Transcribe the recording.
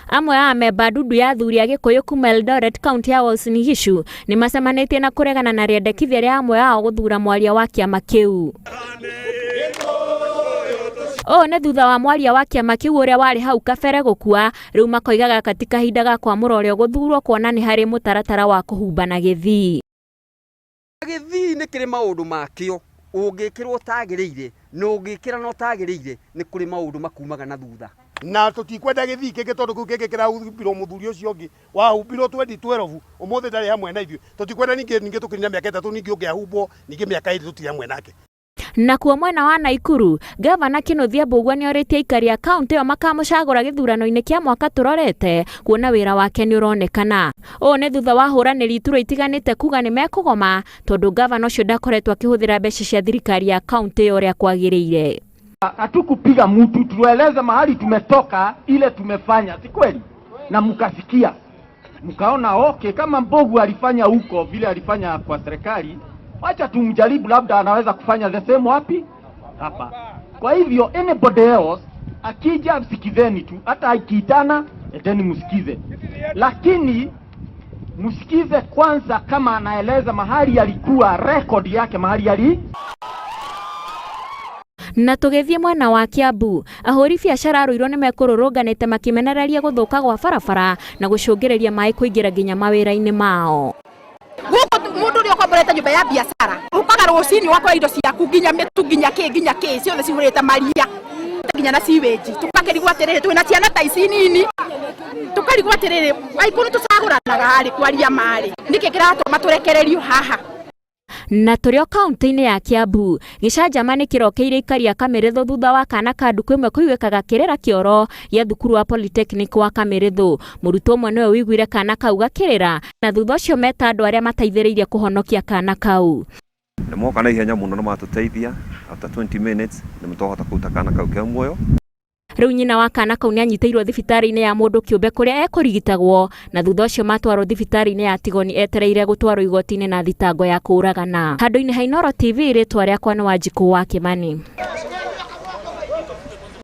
Amwe a memba ndundu ya athuri a Gikuyu kuma Eldoret County ya Uasin Gishu ni macemanĩtie na kũregana na rĩendekithia rĩa amwe ao gũthura mwaria wa kĩama kĩu. Nĩ thutha wa mwaria wa kĩama kĩu ũrĩa warĩ hau kabere gũkua, rĩu makoigaga katika kahinda ga kwamũra ũrĩa gũthurwo kuona nĩ harĩ mũtaratara wa kũhumbana gĩthii. Gĩthii nĩ kĩrĩ maũndũ makĩo, ũngĩkĩrwo ũtagĩrĩire na ũngĩkĩra na ũtagĩrĩire nĩ kũrĩ maũndũ makumaga na thutha. Na tutikwenda gĩthii kĩngĩ tondũ kĩu kĩngĩ kĩrahumbirwo mũthuri ũcio ũngĩ wahumbirwo 2012 ũmũthĩ ndarĩ hamwe na ithuĩ. Tutikwenda ningĩ tũkinya mĩaka 3 ningĩ ũngĩahumbwo ningĩ mĩaka 2 tũtirĩ hamwe nake. Nakuo mwena wa Naikuru, gavana Kĩnũthia Mbũgua nĩ orĩtie aikari a kaunti ĩyo makamũcagũra gĩthurano-inĩ kĩa mwaka tũrorete kuona wĩra wake nĩ ũronekana. Nĩ thutha wa hũranĩri iturwa itiganĩte kuga nĩ mekũgoma tondũ gavana ũcio ndakoretwo akĩhũthĩra mbeca cia thirikari ya kaunti ĩyo ũrĩa kwagĩrĩire. Hatukupiga mtu, tueleze mahali tumetoka, ile tumefanya, si kweli? Na mkasikia, mkaona okay, kama Mbũgua alifanya huko vile alifanya kwa serikali, wacha tumjaribu, labda anaweza kufanya the same wapi? Hapa. Kwa hivyo anybody else akija msikizeni tu, hata akiitana eteni msikize, lakini msikize kwanza kama anaeleza mahali alikuwa, record yake mahali ali. Na tũgĩthiĩ mwena wa Kiambu, ahũri biacara Rũirũ nĩ mekũrũrũnganĩte makimenereria gũthũka gwa barabara na gũcũngĩrĩria maĩ kũingĩra nginya mawĩra-inĩ mao. Mundu ũrĩa ũkomborete nyũmba ya biacara ũkaga rũcinĩ wakora indo ciaku nginya mĩtu nginya kĩ ciothe cihũrĩte maria nginya na siweji, tũkakĩrigwo atĩrĩrĩ twĩna ciana ta ici nini, tũkarigwo atĩrĩrĩ aikũrũ tũcagũranaga harĩ kwaria marĩ nĩkĩ kĩratũma tũrekererio haha. Na tũrĩ o kaunti-inĩ ya Kiambu, gĩcanjama nĩ kĩrokeire aikari a Kamĩrĩthũ thutha wa kana ka nduka ĩmwe kũigwĩkaga kĩrĩra kĩoro gĩa thukuru wa Polytechnic wa Kamĩrĩthũ. Mũrutwo ũmwe nĩwe wĩiguire kana kau gakĩrĩra na thutha ũcio meta andũ arĩa mateithĩrĩirie kũhonokia kana kau. Moka na ihenya mũno na matũteithia, after 20 minutes nĩ mũtũhota kũruta kana kau kĩa muoyo. Rĩu nyina wa kana kau nĩ anyitĩirwo thibitarĩ-inĩ ya mũndũ kĩũmbe kũrĩa ekũrigitagwo na thutha ũcio matwarwo thibitarĩ-inĩ ya Tigoni etereire gũtwarwo igoti-inĩ na thitango ya kũũragana. Handũ-inĩ ha Inooro TV, rĩtwa rĩakwa nĩ Wanjikũ wa Kĩmani.